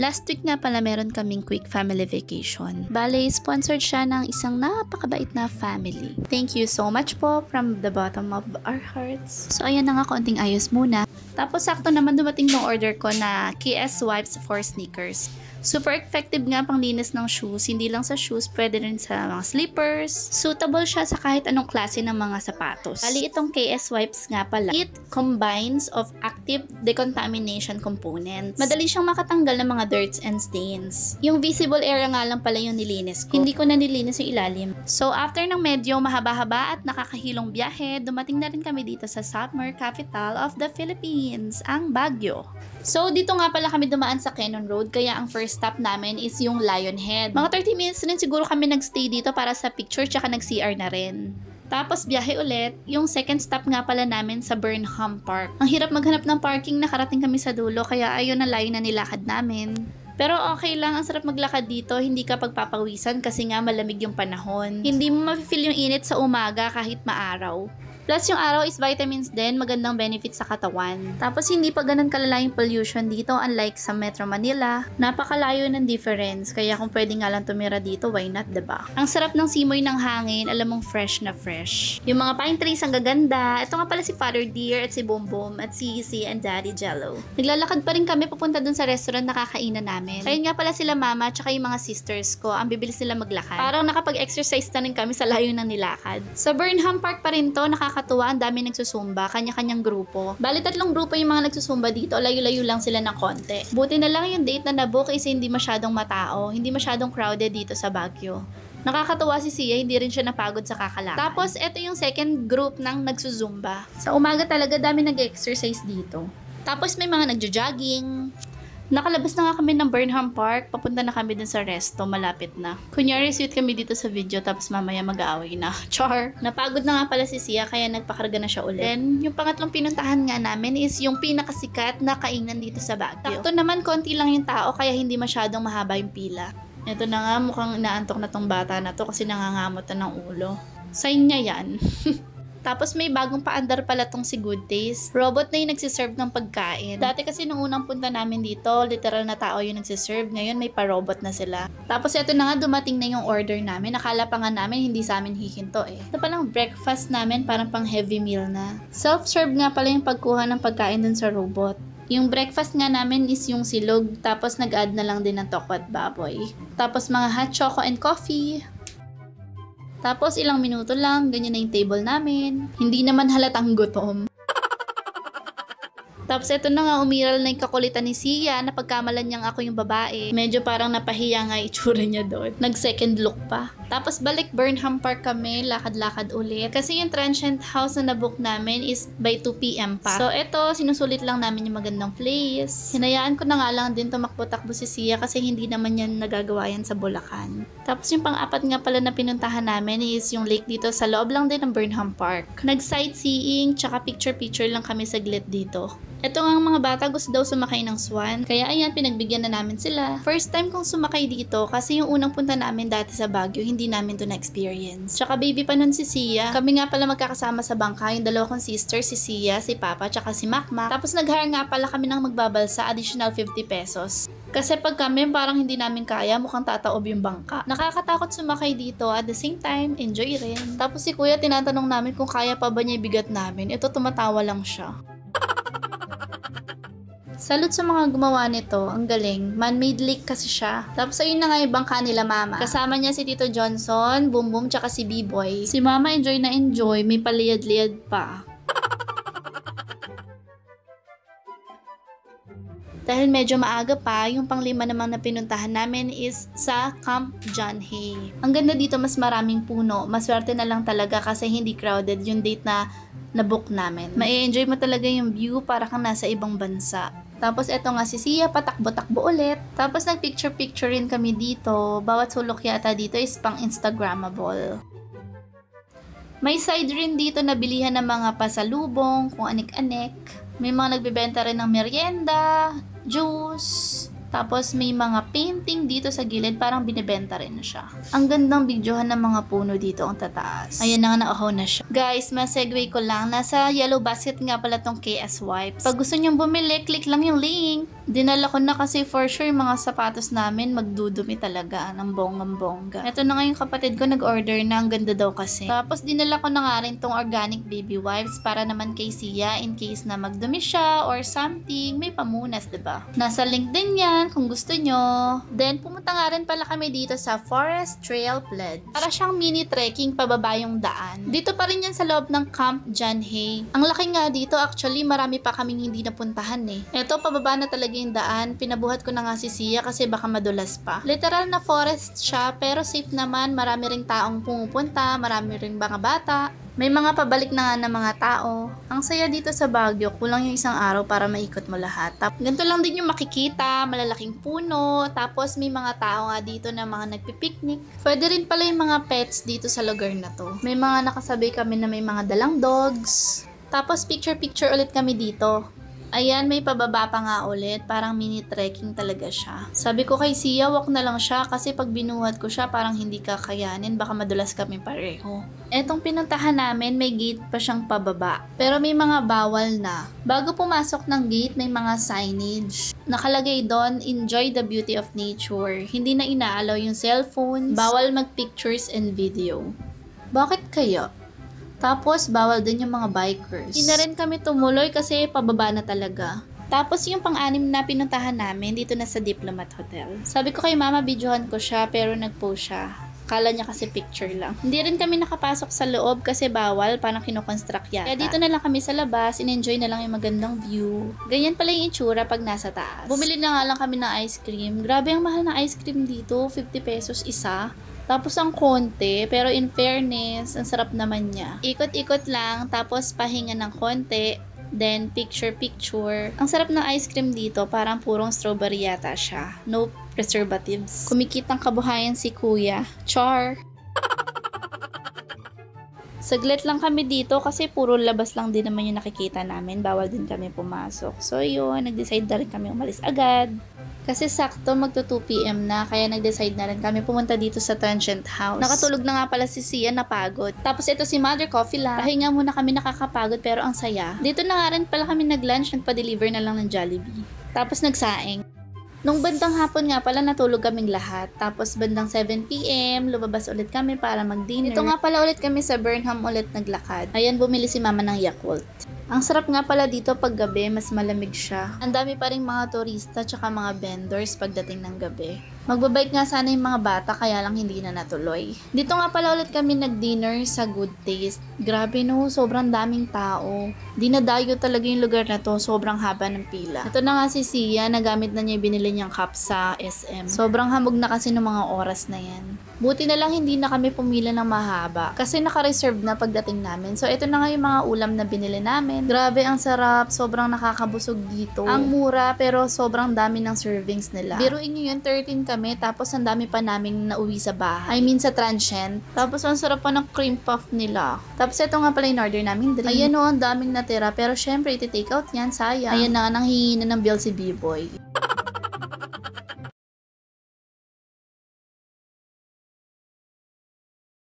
Last week nga pala meron kaming quick family vacation. Bale, sponsored siya ng isang napakabait na family. Thank you so much po from the bottom of our hearts. So ayan na nga, konting ayos muna. Tapos sakto naman dumating ng order ko na KS wipes for sneakers. Super effective nga pang linis ng shoes, hindi lang sa shoes, pwede rin sa mga slippers. Suitable siya sa kahit anong klase ng mga sapatos. Bali itong KS wipes nga pala, it combines of active decontamination components. Madali siyang makatanggal ng mga dirts and stains. Yung visible area nga lang pala yung nilinis ko. Hindi ko na nilinis yung ilalim. So after ng medyo mahaba-haba at nakakahilong biyahe, dumating na rin kami dito sa summer capital of the Philippines, ang Baguio. So dito nga pala kami dumaan sa Cannon Road, kaya ang first stop namin is yung Lionhead. Mga 30 minutes rin siguro kami nagstay dito para sa picture tsaka nag-CR na rin. Tapos biyahe ulit, yung second stop nga pala namin sa Burnham Park. Ang hirap maghanap ng parking, nakarating kami sa dulo kaya ayun na layo na nilakad namin. Pero okay lang, ang sarap maglakad dito, hindi ka pagpapawisan kasi nga malamig yung panahon. Hindi mo ma-feel yung init sa umaga kahit maaraw. Plus yung araw is vitamins din, magandang benefits sa katawan. Tapos hindi pa ganun kalala yung pollution dito unlike sa Metro Manila. Napakalayo ng difference, kaya kung pwede nga lang tumira dito, why not, diba? Ang sarap ng simoy ng hangin, alam mong fresh na fresh. Yung mga pine trees ang gaganda. Ito nga pala si Father Dear at si Boom Boom at si Easy and Daddy Jello. Naglalakad pa rin kami papunta dun sa restaurant na kakainan namin. Kaya nga pala sila mama at saka yung mga sisters ko, ang bibilis nila maglakad. Parang nakapag-exercise na rin kami sa layo ng nilakad. Sa Burnham Park pa rin to, nakakatuwa, ang dami nagsusumba, kanya-kanyang grupo. Bali 3 grupo yung mga nagsusumba dito, layo-layo lang sila ng konti. Buti na lang yung date na nabook is hindi masyadong matao, hindi masyadong crowded dito sa Baguio. Nakakatuwa si Sia, hindi rin siya napagod sa kakalakad. Tapos, ito yung second group ng nagsusumba. Sa umaga talaga, dami nag-exercise dito. Tapos, may mga nagjo-jogging. Nakalabas na nga kami ng Burnham Park, papunta na kami dun sa resto, malapit na. Kunyari, sweet kami dito sa video, tapos mamaya mag-aaway na. Char! Napagod na nga pala si Sia, kaya nagpakarga na siya ulit. Then, yung pangatlong pinuntahan nga namin is yung pinakasikat na kainan dito sa Baguio. Sakto naman, konti lang yung tao, kaya hindi masyadong mahaba yung pila. Ito na nga, mukhang inaantok na tong bata na to kasi nangangamot na ng ulo. Sign niya yan. Tapos may bagong paandar pala tong si Good Taste. Robot na yung nagsiserve ng pagkain. Dati kasi nung unang punta namin dito, literal na tao yung nagsiserve. Ngayon may pa-robot na sila. Tapos eto na nga, dumating na yung order namin. Akala pa nga namin hindi sa amin hihinto eh. Ito palang breakfast namin, parang pang heavy meal na. Self-serve nga pala yung pagkuha ng pagkain dun sa robot. Yung breakfast nga namin is yung silog, tapos nag-add na lang din ng toko at baboy. Tapos mga hot choco and coffee. Tapos ilang minuto lang, ganyan na yung table namin. Hindi naman halatang gutom. Tapos ito na nga, umiral na yung kakulitan ni Sia na pagkamalan niyang ako yung babae. Medyo parang napahiya nga itsura niya doon. Nag-second look pa. Tapos balik Burnham Park kami, lakad-lakad ulit. Kasi yung transient house na nabook namin is by 2 PM pa. So ito, sinusulit lang namin yung magandang place. Hinayaan ko na nga lang din tumakbo-takbo si Sia kasi hindi naman yan nagagawa yan sa Bulacan. Tapos yung pang-apat nga pala na pinuntahan namin is yung lake dito sa loob lang din ng Burnham Park. Nag-sightseeing, tsaka picture-picture lang kami saglit dito. Ito nga ang mga bata gusto daw sumakay ng swan, kaya ayan, pinagbigyan na namin sila. First time kong sumakay dito kasi yung unang punta namin dati sa Baguio, hindi namin to na-experience. Tsaka baby pa nun si Sia. Kami nga pala magkakasama sa bangka, yung dalawa kong sister, si Sia, si Papa, tsaka si Makmak. Tapos nag-hire nga pala kami ng magbabalsa, additional 50 pesos. Kasi pag kami parang hindi namin kaya, mukhang tataob yung bangka. Nakakatakot sumakay dito, at the same time, enjoy rin. Tapos si Kuya, tinatanong namin kung kaya pa ba niya ibigat namin. Ito, tumatawa lang siya. Salute sa mga gumawa nito, ang galing. Man-made lake kasi siya. Tapos ayun na nga yung bangka nila mama. Kasama niya si Tito Johnson, Boom Boom, tsaka si B-Boy. Si mama enjoy na enjoy, may paliyad-liyad pa. Dahil medyo maaga pa, yung pang-5 namang na pinuntahan namin is sa Camp John Hay. Ang ganda dito, mas maraming puno. Maswerte na lang talaga kasi hindi crowded yung date na nabook namin. Ma-enjoy mo talaga yung view para kang nasa ibang bansa. Tapos eto nga si Sia, patakbo-takbo ulit. Tapos nag-picture-picture rin kami dito. Bawat sulok yata dito is pang Instagrammable. May side rin dito na bilihan ng mga pasalubong, kung anik-anik. May mga nagbebenta rin ng merienda, juice. Tapos may mga painting dito sa gilid, parang binibenta rin na siya. Ang gandang videohan ng mga puno dito ang tataas. Ayan na nga, na-ahaw na siya. Guys, ma-segue ko lang, nasa yellow basket nga pala tong KS wipes. Pag gusto nyong bumili, click lang yung link. Dinala ko na kasi for sure mga sapatos namin magdudumi talaga ng bonggang-bongga. Ito na nga yung kapatid ko nag-order na, ang ganda daw kasi. Tapos dinala ko na nga rin tong organic baby wipes para naman kay Sia in case na magdumi siya or something, may pamunas, diba? Nasa link din yan kung gusto nyo. Then pumunta nga rin pala kami dito sa Forest Trail Pledge. Para siyang mini trekking pababa yung daan. Dito pa rin yan sa loob ng Camp John Hay. Ang laki nga dito, actually marami pa kaming hindi napuntahan eh. Ito, pababa na talaga yung daan. Pinabuhat ko na nga si Sia kasi baka madulas pa. Literal na forest siya pero safe naman. Marami ring taong pumupunta, marami ring mga bata. May mga pabalik na nga ng mga tao. Ang saya dito sa Baguio, kulang yung isang araw para maikot mo lahat. Ganito lang din yung makikita, malalaking puno, tapos may mga tao nga dito na mga nagpipiknik. Pwede rin pala yung mga pets dito sa lugar na to. May mga nakasabay kami na may mga dalang dogs. Tapos picture-picture ulit kami dito. Ayan, may pababa pa nga ulit. Parang mini trekking talaga siya. Sabi ko kay Sia, walk na lang siya kasi pag binuhat ko siya, parang hindi kakayanin. Baka madulas kami pareho. Etong pinuntahan namin, may gate pa siyang pababa. Pero may mga bawal na. Bago pumasok ng gate, may mga signage. Nakalagay doon, enjoy the beauty of nature. Hindi na inaalaw yung cellphones. Bawal mag-pictures and video. Bakit kaya? Tapos, bawal din yung mga bikers. Hindi na rin kami tumuloy kasi pababa na talaga. Tapos, yung pang-anim na pinuntahan namin, dito na sa Diplomat Hotel. Sabi ko kay mama, videohan ko siya, pero nag-post siya. Kala niya kasi picture lang. Hindi rin kami nakapasok sa loob kasi bawal, parang kinoconstruct yata. Kaya dito na lang kami sa labas, in-enjoy na lang yung magandang view. Ganyan pala yung itsura pag nasa taas. Bumili na nga lang kami ng ice cream. Grabe ang mahal ng ice cream dito, 50 pesos isa. Tapos ang konti, pero in fairness, ang sarap naman niya. Ikot-ikot lang, tapos pahinga ng konti, then picture-picture. Ang sarap ng ice cream dito, parang purong strawberry yata siya. No preservatives. Kumikitang kabuhayan si kuya. Char! Saglit lang kami dito kasi puro labas lang din naman yung nakikita namin. Bawal din kami pumasok. So yun, nag-decide na rin kami umalis agad. Kasi sakto magto 2 PM na, kaya nag-decide na rin kami pumunta dito sa Transient House. Nakatulog na nga pala si Sia, napagod. Tapos ito si Mother Coffee lang. Pahinga muna kami, nakakapagod pero ang saya. Dito na nga rin pala kami nag-lunch, nagpa-deliver na lang ng Jollibee. Tapos nagsaing. Nung bandang hapon nga pala natulog kaming lahat. Tapos bandang 7 PM, lumabas ulit kami para mag-dinner. Ito nga pala ulit kami sa Burnham ulit naglakad. Ayan, bumili si mama ng Yakult. Ang sarap nga pala dito pag gabi, mas malamig siya. Ang dami pa rin mga turista tsaka mga vendors pagdating ng gabi. Magbabike nga sana yung mga bata kaya lang hindi na natuloy. Dito nga pala ulit kami nag-dinner sa Good Taste. Grabe no, sobrang daming tao. Dinadayo talaga yung lugar na to, sobrang haba ng pila. Ito na nga si Sia, nagamit na niya yung binili niyang cup sa SM. Sobrang hamog na kasi ng mga oras na yan. Buti na lang hindi na kami pumila ng mahaba kasi naka-reserve na pagdating namin. So ito na nga yung mga ulam na binili namin. Grabe ang sarap, sobrang nakakabusog dito. Ang mura pero sobrang dami ng servings nila. Biruin nyo yun, 13 kami tapos ang dami pa naming nauwi sa bahay. I mean sa transient. Tapos ang sarap pa ng cream puff nila. Tapos ito nga pala yung order namin drink. Ayan o, ang daming natira pero syempre iti-take out yan, sayang. Ayan na nga, nanghihingi na ng bill si B-Boy.